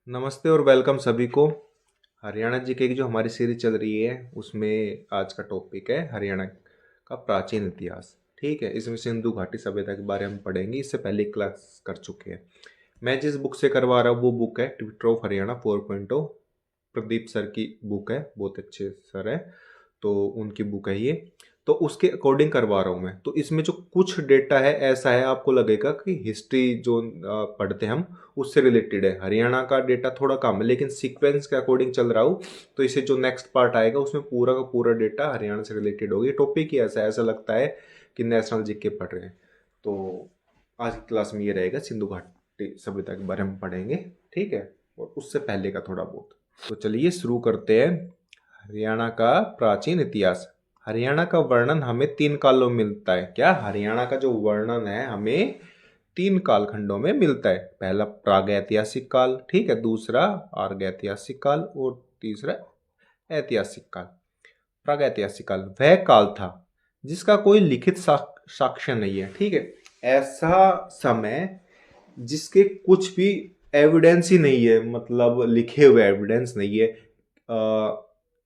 नमस्ते और वेलकम सभी को। हरियाणा जीके की जो हमारी सीरीज चल रही है उसमें आज का टॉपिक है हरियाणा का प्राचीन इतिहास। ठीक है, इसमें सिंधु घाटी सभ्यता के बारे में पढ़ेंगे। इससे पहले क्लास कर चुके हैं। मैं जिस बुक से करवा रहा हूँ वो बुक है Twitter of Haryana 4.0। Pradeep sir की बुक है, बहुत अच्छे सर है, तो उनकी बुक है ये। तो उसके अकॉर्डिंग करवा रहा हूँ मैं। तो इसमें जो कुछ डेटा है ऐसा है, आपको लगेगा कि हिस्ट्री जो पढ़ते हैं हम उससे रिलेटेड है। हरियाणा का डेटा थोड़ा कम है, लेकिन सीक्वेंस के अकॉर्डिंग चल रहा हूँ। तो इसे जो नेक्स्ट पार्ट आएगा उसमें पूरा का पूरा डेटा हरियाणा से रिलेटेड होगी। टॉपिक ही ऐसा है, ऐसा लगता है कि नेशनल जीके पढ़ रहे हैं। तो आज की क्लास में ये रहेगा, सिंधु घाटी सभ्यता के बारे में पढ़ेंगे। ठीक है, और उससे पहले का थोड़ा बहुत। तो चलिए शुरू करते हैं। हरियाणा का प्राचीन इतिहास। हरियाणा का वर्णन हमें 3 कालों में मिलता है। क्या? हरियाणा का जो वर्णन है हमें 3 कालखंडों में मिलता है। पहला प्रागैतिहासिक काल, ठीक है, दूसरा अर्धैतिहासिक काल और तीसरा ऐतिहासिक काल। प्रागैतिहासिक काल वह काल था जिसका कोई लिखित साक्ष्य नहीं है। ठीक है, ऐसा समय जिसके कुछ भी एविडेंस ही नहीं है, मतलब लिखे हुए एविडेंस नहीं है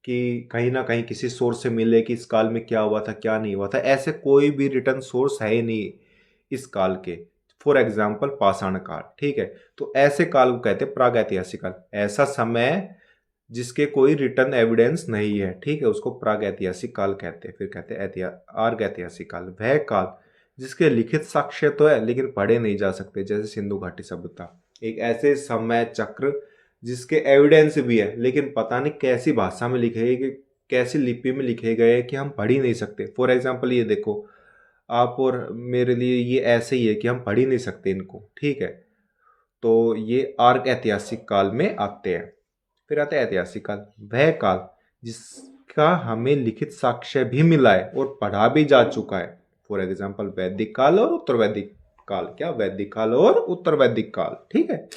कि कहीं ना कहीं किसी सोर्स से मिले कि इस काल में क्या हुआ था क्या नहीं हुआ था। ऐसे कोई भी रिटर्न सोर्स है ही नहीं इस काल के। फॉर एग्जाम्पल पाषाण काल, ठीक है, तो ऐसे काल को कहते हैं प्रागैतिहासिक काल। ऐसा समय जिसके कोई रिटर्न एविडेंस नहीं है, ठीक है, उसको प्रागैतिहासिक काल कहते हैं। फिर कहते हैं अर्धैतिहासिक काल, वह काल जिसके लिखित साक्ष्य तो है लेकिन पढ़े नहीं जा सकते, जैसे सिंधु घाटी सभ्यता। एक ऐसे समय चक्र जिसके एविडेंस भी है लेकिन पता नहीं कैसी भाषा में लिखे गए, कैसी लिपि में लिखे गए कि हम पढ़ ही नहीं सकते। फॉर एग्जाम्पल ये देखो, आप और मेरे लिए ये ऐसे ही है कि हम पढ़ ही नहीं सकते इनको। ठीक है, तो ये अर्घ ऐतिहासिक काल में आते हैं। फिर आता है ऐतिहासिक काल, वह काल जिसका हमें लिखित साक्ष्य भी मिला है और पढ़ा भी जा चुका है। फॉर एग्जाम्पल वैदिक काल और उत्तर वैदिक काल। क्या? वैदिक काल और उत्तर वैदिक काल। ठीक है।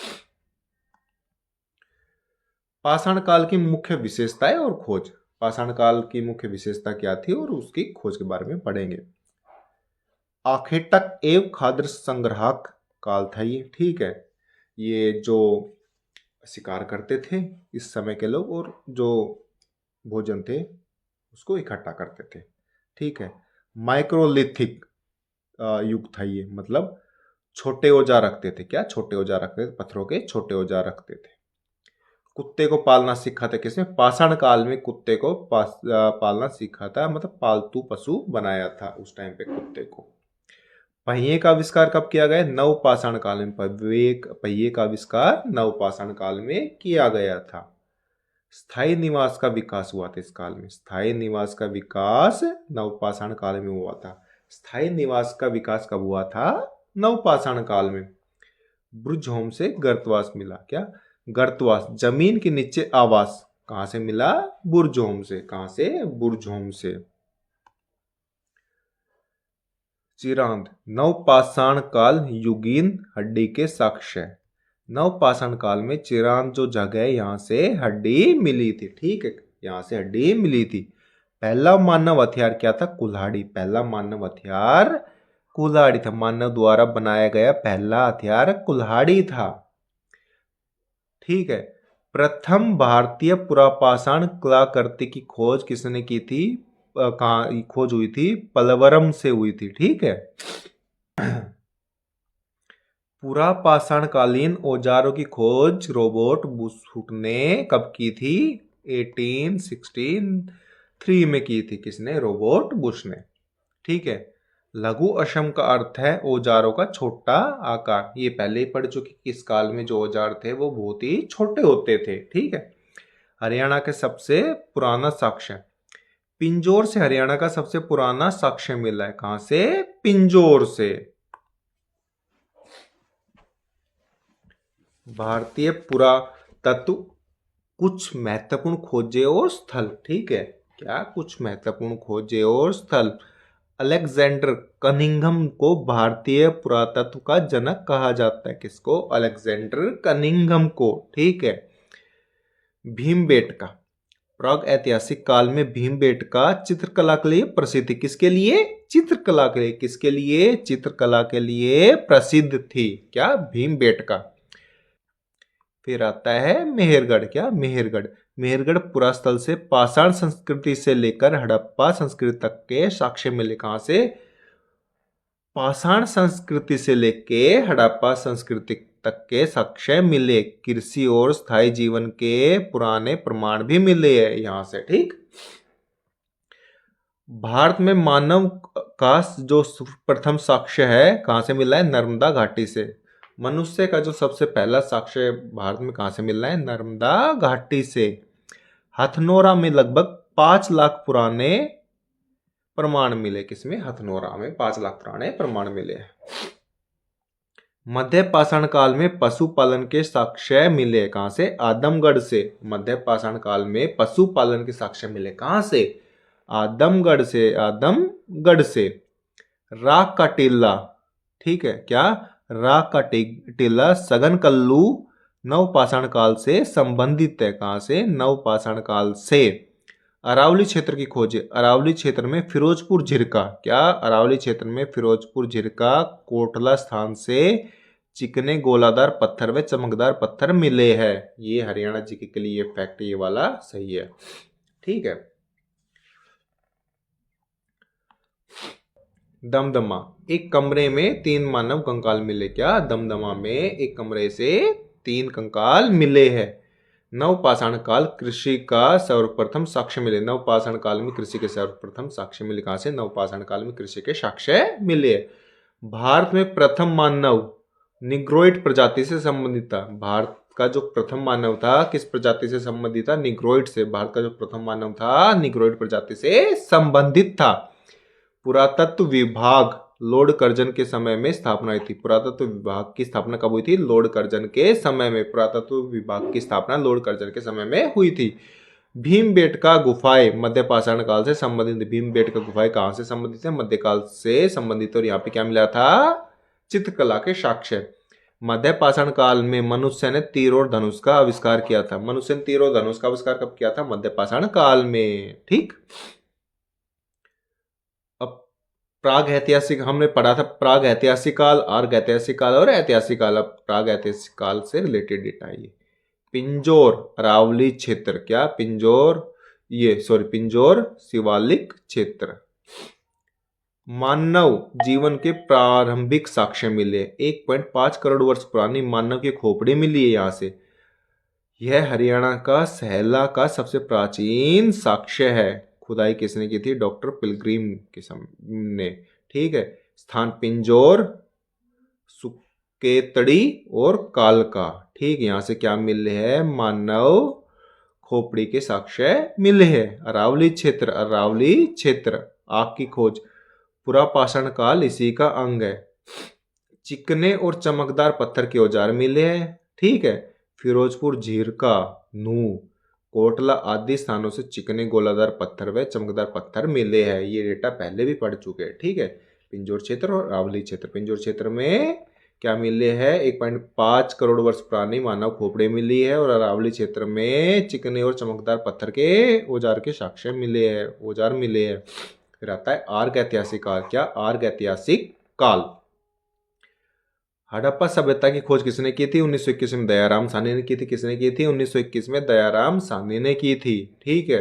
पाषाण काल की मुख्य विशेषताएं और खोज। पाषाण काल की मुख्य विशेषता क्या थी और उसकी खोज के बारे में पढ़ेंगे। आखेटक एवं खाद्य संग्राहक काल था ये। ठीक है, ये जो शिकार करते थे इस समय के लोग, और जो भोजन थे उसको इकट्ठा करते थे। ठीक है, माइक्रोलिथिक युग था ये, मतलब छोटे औजार रखते थे। क्या? छोटे औजार रखते थे, पत्थरों के छोटे औजार रखते थे। कुत्ते को पालना सीखा था किसने? पाषाण काल में कुत्ते को पालना सीखा था, मतलब पालतू पशु बनाया था उस टाइम पे कुत्ते को। पहिए का आविष्कार कब किया गया? नवपाषाण काल में। पहिए का आविष्कार नवपाषाण काल में किया गया था। स्थायी निवास का विकास हुआ था इस काल में। स्थायी निवास का विकास नवपाषाण काल में हुआ था। स्थायी निवास का विकास कब हुआ था? नवपाषाण काल में। ब्रुज होम से गर्तवास मिला। क्या? गर्तवास, जमीन के नीचे आवास, कहां से मिला? बुर्ज होम से। कहां से? बुर्ज होम से। चिरांद, नवपाषाण काल युगीन हड्डी के साक्ष्य। नवपाषाण काल में चिरांद जो जगह है यहाँ से हड्डी मिली थी। ठीक है, यहाँ से हड्डी मिली थी। पहला मानव हथियार क्या था? कुल्हाड़ी। पहला मानव हथियार कुल्हाड़ी था। मानव द्वारा बनाया गया पहला हथियार कुल्हाड़ी था। ठीक है, प्रथम भारतीय पुरापाषाण कलाकृति की खोज किसने की थी? कहाँ खोज हुई थी? पलवरम से हुई थी। ठीक है। पुरापाषाणकालीन औजारों की खोज रोबर्ट बुशफुट ने कब की थी? 1863 में की थी। किसने? रोबर्ट बुश ने। ठीक है। लघु अक्षम का अर्थ है औजारों का छोटा आकार। ये पहले ही पढ़ चुके कि इस काल में जो औजार थे वो बहुत ही छोटे होते थे। ठीक है। हरियाणा के सबसे पुराना साक्ष्य, पिंजौर से हरियाणा का सबसे पुराना साक्ष्य मिला है। कहां से? पिंजौर से। भारतीय पुरातत्व कुछ महत्वपूर्ण खोजे और स्थल। ठीक है, क्या? कुछ महत्वपूर्ण खोजे और स्थल। अलेक्जेंडर कनिंघम को भारतीय पुरातत्व का जनक कहा जाता है। किसको? अलेक्जेंडर कनिंघम को। ठीक है। भीमबेटका, प्राग ऐतिहासिक काल में भीमबेटका चित्रकला के लिए प्रसिद्ध थी। किसके लिए? चित्रकला के लिए। किसके लिए? चित्रकला के लिए प्रसिद्ध थी। क्या? भीमबेटका। फिर आता है मेहरगढ़। क्या? मेहरगढ़। मेहरगढ़ पुरास्थल से पाषाण संस्कृति से लेकर हड़प्पा संस्कृति तक के साक्ष्य मिले। कहां से? पाषाण संस्कृति से लेके हड़प्पा संस्कृति तक के साक्ष्य मिले। कृषि और स्थायी जीवन के पुराने प्रमाण भी मिले हैं यहां से। ठीक। भारत में मानव का जो प्रथम साक्ष्य है कहां से मिला है? नर्मदा घाटी से। मनुष्य का जो सबसे पहला साक्ष्य भारत में कहां से मिल रहा है? नर्मदा घाटी से। हथनोरा में लगभग 5 लाख पुराने प्रमाण मिले। किसमें? हथनोरा में 5 लाख पुराने प्रमाण मिले। मध्य पाषाण काल में पशुपालन के साक्ष्य मिले। कहां से? आदमगढ़ से। मध्य पाषाण काल में पशुपालन के साक्ष्य मिले। कहां से? आदमगढ़ से। आदमगढ़ से। राख का टीला। ठीक है। क्या? राख का टीला सघन कल्लू नवपाषाण काल से संबंधित है। कहां से? नवपाषाण काल से। अरावली क्षेत्र की खोज। अरावली क्षेत्र में फिरोजपुर झिरका। क्या? अरावली क्षेत्र में फिरोजपुर झिरका कोटला स्थान से चिकने गोलादार पत्थर व चमकदार पत्थर मिले हैं। ये हरियाणा जी के लिए फैक्ट ये वाला सही है। ठीक है। दमदमा। एक कमरे में 3 मानव कंकाल मिले। क्या? दमदमा में एक कमरे से 3 कंकाल मिले हैं। नवपाषाण काल कृषि का सर्वप्रथम साक्ष्य मिले। नवपाषाण काल में कृषि के सर्वप्रथम साक्ष्य मिले। कहां से? नवपाषाण काल में कृषि के साक्ष्य मिले। भारत में प्रथम मानव निग्रोइड प्रजाति से संबंधित था। भारत का जो प्रथम मानव था किस प्रजाति से संबंधित था? निग्रोइड से। भारत का जो प्रथम मानव था निग्रोइड प्रजाति से संबंधित था। पुरातत्व विभाग लॉर्ड कर्जन के समय में स्थापना हुई थी। पुरातत्व विभाग की स्थापना कब हुई थी? लॉर्ड कर्जन के समय में। पुरातत्व विभाग की स्थापना लॉर्ड कर्जन के समय में हुई थी। भीमबेटका गुफाएं मध्य पाषाण काल से संबंधित। भीमबेटका गुफाएं कहां से संबंधित है? मध्यकाल से संबंधित। और यहाँ पे क्या मिला था? चित्रकला के साक्ष्य। मध्य पाषाण काल में मनुष्य ने तीर और धनुष का आविष्कार किया था। मनुष्य ने तीर और धनुष का आविष्कार कब किया था? मध्य पाषाण काल में। ठीक। प्राग ऐतिहासिक हमने पढ़ा था। प्राग ऐतिहासिक काल, अर्ध ऐतिहासिक काल और ऐतिहासिक काल। अब प्राग ऐतिहासिक काल से रिलेटेड डेटा है। पिंजौर अरावली क्षेत्र। क्या? पिंजौर पिंजौर शिवालिक क्षेत्र। मानव जीवन के प्रारंभिक साक्ष्य मिले। 1.5 करोड़ वर्ष पुरानी मानव की खोपड़ी मिली है यहां से। यह हरियाणा का सहला का सबसे प्राचीन साक्ष्य है। खुदाई किसने की थी? डॉक्टर पिलग्रिम के ने। ठीक है। स्थान पिंजौर, सुकेतड़ी और कालका। ठीक। यहां से क्या मिले हैं? मानव खोपड़ी के साक्ष्य मिले हैं। अरावली क्षेत्र। अरावली क्षेत्र। आग की खोज पुरापाषाण काल इसी का अंग है। चिकने और चमकदार पत्थर के औजार मिले हैं। ठीक है। फिरोजपुर झीरका, नूह, कोटला आदि स्थानों से चिकने गोलादार पत्थर व चमकदार पत्थर मिले हैं। ये डेटा पहले भी पढ़ चुके हैं। ठीक है। पिंजौर क्षेत्र और अरावली क्षेत्र। पिंजौर क्षेत्र में क्या मिले हैं? 1.5 करोड़ वर्ष पुरानी मानव खोपड़ी मिली है। और अरावली क्षेत्र में चिकने और चमकदार पत्थर के औजार के साक्ष्य मिले हैं। औजार मिले हैं। फिर आता है अर्ध ऐतिहासिक काल। क्या? अर्ध ऐतिहासिक काल। हड़प्पा सभ्यता की खोज किसने की थी? 1921 में दयाराम साहनी ने की थी। किसने की थी? 1921 में दयाराम साहनी ने की थी। ठीक है।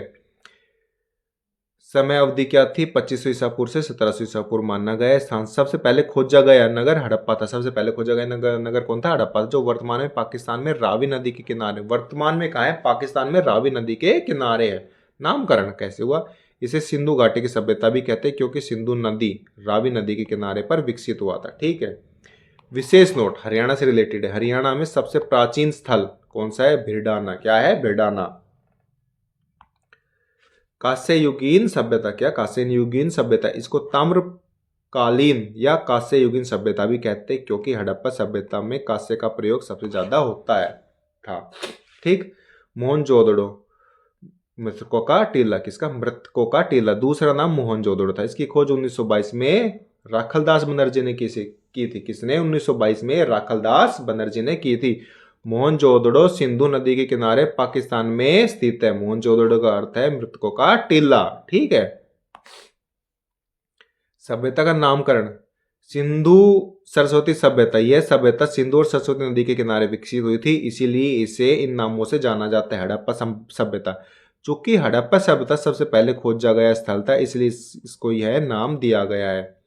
समय अवधि क्या थी? 2500 ईसा पूर्व से 1700 ईसा पूर्व माना गया। स्थान सबसे पहले खोजा गया नगर हड़प्पा था। सबसे पहले खोजा गया नगर कौन था? हड़प्पा, जो वर्तमान में पाकिस्तान में रावी नदी के किनारे। वर्तमान में कहाँ है? पाकिस्तान में रावी नदी के किनारे है। नामकरण कैसे हुआ? इसे सिंधु घाटी की सभ्यता भी कहते हैं क्योंकि सिंधु नदी रावी नदी के किनारे पर विकसित हुआ था। ठीक है। विशेष नोट हरियाणा से रिलेटेड है। हरियाणा में सबसे प्राचीन स्थल कौन सा है? भिड़ाना। क्या है? भिड़ाना। कांस्य युगीन सभ्यता। क्या? कांस्य युगीन सभ्यता। इसको ताम्रकालीन या कांस्य युगीन सभ्यता भी कहते हैं क्योंकि हड़प्पा सभ्यता में कांस्य का प्रयोग सबसे ज्यादा होता है था। ठीक। मोहनजोदड़ो मृतकों का टीला। किसका? मृतकों का टीला। दूसरा नाम मोहनजोदड़ो था। इसकी खोज 1922 में राखलदास बनर्जी ने की थी। किसने? 1922 में राखलदास बनर्जी ने की थी। मोहनजोदड़ो सिंधु नदी के किनारे पाकिस्तान में स्थित है। मोहनजोदड़ो का अर्थ है मृतकों का टीला। ठीक है। सभ्यता का नामकरण। सिंधु सरस्वती सभ्यता, यह सभ्यता सिंधु और सरस्वती नदी के किनारे विकसित हुई थी, इसीलिए इसे इन नामों से जाना जाता है, हड़प्पा सभ्यता। चूंकि हड़प्पा सभ्यता सबसे पहले खोजा गया स्थल था, इसलिए इसको यह नाम दिया गया है।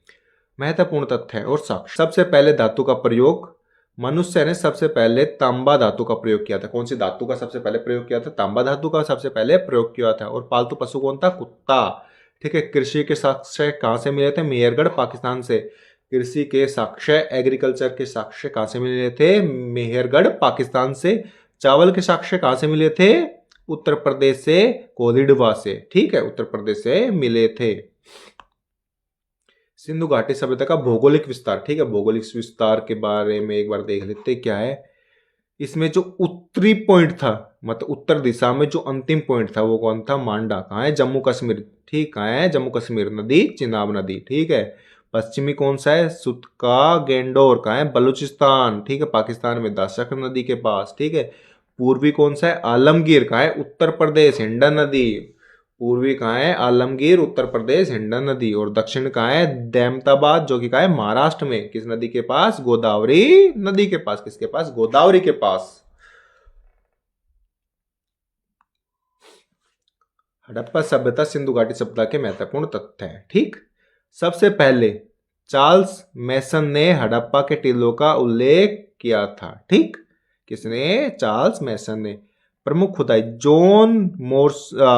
महत्वपूर्ण तथ्य है और साक्ष्य। सबसे पहले धातु का प्रयोग, मनुष्य ने सबसे पहले तांबा धातु का प्रयोग किया था। कौन सी धातु का सबसे पहले प्रयोग किया था? तांबा धातु का सबसे पहले प्रयोग किया था। और पालतू पशु कौन था? कुत्ता। ठीक है। कृषि के साक्ष्य कहां से मिले थे? मेहरगढ़ पाकिस्तान से। कृषि के साक्ष्य, एग्रीकल्चर के साक्ष्य कहां से मिले थे? मेहरगढ़ पाकिस्तान से। चावल के साक्ष्य कहां से मिले थे? उत्तर प्रदेश से, कोलिडवा से। ठीक है, उत्तर प्रदेश से मिले थे। सिंधु घाटी सभ्यता का भौगोलिक विस्तार। ठीक है, भौगोलिक विस्तार के बारे में एक बार देख लेते क्या है। इसमें जो उत्तरी पॉइंट था, मतलब उत्तर दिशा में जो अंतिम पॉइंट था वो कौन था? मांडा। कहाँ है? जम्मू कश्मीर। ठीक, कहाँ है? जम्मू कश्मीर। नदी चिनाब नदी। ठीक है। पश्चिमी कौन सा है? सुतका गेंडोर। कहाँ है? बलूचिस्तान। ठीक है, पाकिस्तान में दाशक नदी के पास। ठीक है। पूर्वी कौन सा है? आलमगीर। कहाँ है? उत्तर प्रदेश, हिंडन नदी। पूर्वी कहाँ है? आलमगीर, उत्तर प्रदेश, हिंडन नदी। और दक्षिण कहाँ है? दैमताबाद, जो कि कहाँ है? महाराष्ट्र में। किस नदी के पास? गोदावरी नदी के पास। किसके पास? गोदावरी के पास। हड़प्पा सभ्यता सिंधु घाटी सभ्यता के महत्वपूर्ण तथ्य हैं। ठीक, सबसे पहले चार्ल्स मैसन ने हड़प्पा के टीलों का उल्लेख किया था। ठीक, किसने? चार्ल्स मैसन ने। प्रमुख खुदाई जॉन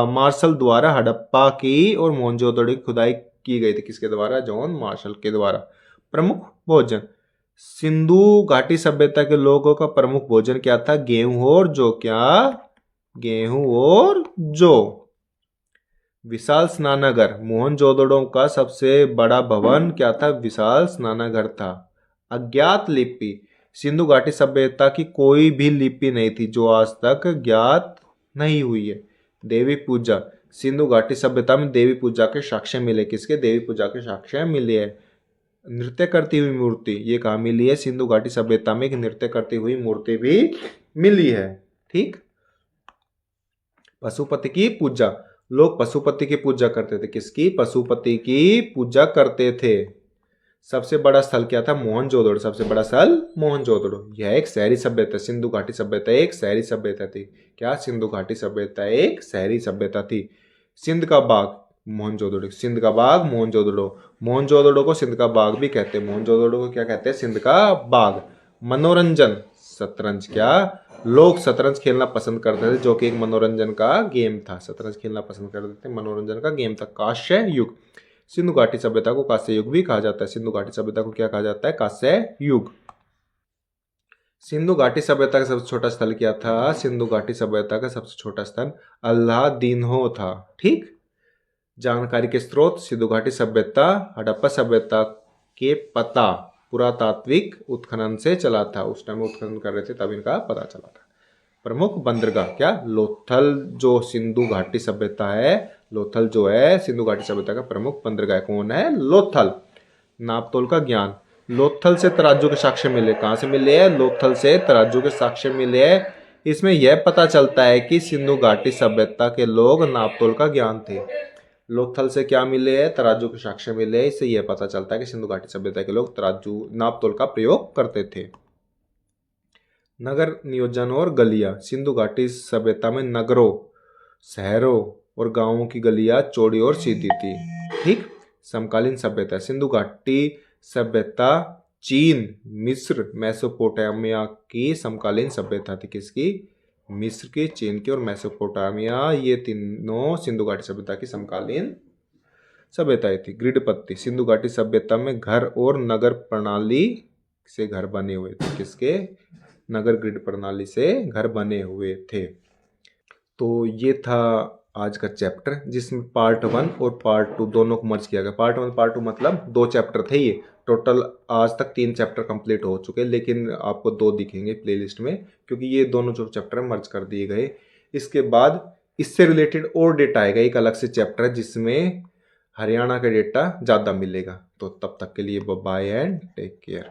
मार्शल द्वारा हड़प्पा की और मोहनजोदड़ो की खुदाई की गई थी। किसके द्वारा? जॉन मार्शल के द्वारा। प्रमुख भोजन, सिंधु घाटी सभ्यता के लोगों का प्रमुख भोजन क्या था? गेहूं और जौ। क्या? गेहूं और जौ। विशाल स्नानागार, मोहनजोदड़ो का सबसे बड़ा भवन क्या था? विशाल स्नानागार था। अज्ञात लिपि, सिंधु घाटी सभ्यता की कोई भी लिपि नहीं थी जो आज तक ज्ञात नहीं हुई है। देवी पूजा, सिंधु घाटी सभ्यता में देवी पूजा के साक्ष्य मिले। किसके? देवी पूजा के साक्ष्य मिले हैं। नृत्य करती हुई मूर्ति, ये कहाँ मिली है? सिंधु घाटी सभ्यता में एक नृत्य करती हुई मूर्ति भी मिली है। ठीक, पशुपति की पूजा, लोग पशुपति की पूजा करते थे। किसकी? पशुपति की पूजा करते थे। सबसे बड़ा स्थल क्या था? मोहनजोदड़ो। सबसे बड़ा स्थल मोहनजोदड़ो। यह एक शहरी सभ्यता, सिंधु घाटी सभ्यता एक शहरी सभ्यता थी। क्या? सिंधु घाटी सभ्यता एक शहरी सभ्यता थी। सिंध का बाग, मोहनजोदड़ो। सिंध का बाग, मोहनजोदड़ो। मोहनजोदड़ो को सिंध का बाग भी कहते हैं। मोहनजोदड़ो को क्या कहते हैं? सिंध का बाग। मनोरंजन, शतरंज। क्या? लोग शतरंज खेलना पसंद करते थे, जो कि एक मनोरंजन का गेम था। शतरंज खेलना पसंद करते थे, मनोरंजन का गेम था। कांस्य युग, सिंधु घाटी सभ्यता को कांस्य युग भी कहा जाता है। सिंधु घाटी सभ्यता को क्या कहा जाता है? कांस्य युग। सिंधु घाटी सभ्यता का सबसे छोटा स्थल क्या था? सिंधु घाटी सभ्यता का सबसे छोटा स्थल अल्लादीन्हो था। ठीक, जानकारी के स्रोत, सिंधु घाटी सभ्यता हड़प्पा सभ्यता के पता पुरातात्विक उत्खनन से चला था। उस टाइम उत्खनन कर रहे थे तब इनका पता चला था। प्रमुख बंदरगाह, क्या? लोथल, जो सिंधु घाटी सभ्यता है, लोथल जो है सिंधु घाटी सभ्यता का प्रमुख बंदरगाह कौन है? लोथल। नापतोल का ज्ञान, लोथल से तराजू के साक्ष्य मिले। कहाँ से मिले हैं? लोथल से तराजू के साक्ष्य मिले हैं। इसमें यह पता चलता है कि सिंधु घाटी सभ्यता के लोग नापतोल का ज्ञान थे। लोथल से क्या मिले हैं? तराजू के साक्ष्य मिले हैं। इससे यह पता चलता है कि सिंधु घाटी सभ्यता के लोग तराजू नापतोल का प्रयोग करते थे। नगर नियोजन और गलियां, सिंधु घाटी सभ्यता में नगरों, शहरों और गांवों की गलियां चौड़ी और सीधी थी। ठीक, समकालीन सभ्यता, सिंधु घाटी सभ्यता चीन, मिस्र, मेसोपोटामिया की समकालीन सभ्यता थी। किसकी? मिस्र की, चीन की और मेसोपोटामिया, ये तीनों सिंधु घाटी सभ्यता की समकालीन सभ्यताएं थी। ग्रिड पत्ती, सिंधु घाटी सभ्यता में घर और नगर प्रणाली से घर बने हुए थे। किसके? नगर ग्रिड प्रणाली से घर बने हुए थे। तो ये था आज का चैप्टर, जिसमें पार्ट 1 और पार्ट 2 दोनों को मर्ज किया गया। पार्ट 1 पार्ट 2 मतलब 2 चैप्टर थे ये। टोटल आज तक 3 चैप्टर कंप्लीट हो चुके हैं, लेकिन आपको 2 दिखेंगे प्लेलिस्ट में, क्योंकि ये दोनों जो चैप्टर मर्ज कर दिए गए। इसके बाद इससे रिलेटेड और डेटा आएगा, एक अलग से चैप्टर जिसमें हरियाणा का डेटा ज़्यादा मिलेगा। तो तब तक के लिए बाय एंड टेक केयर।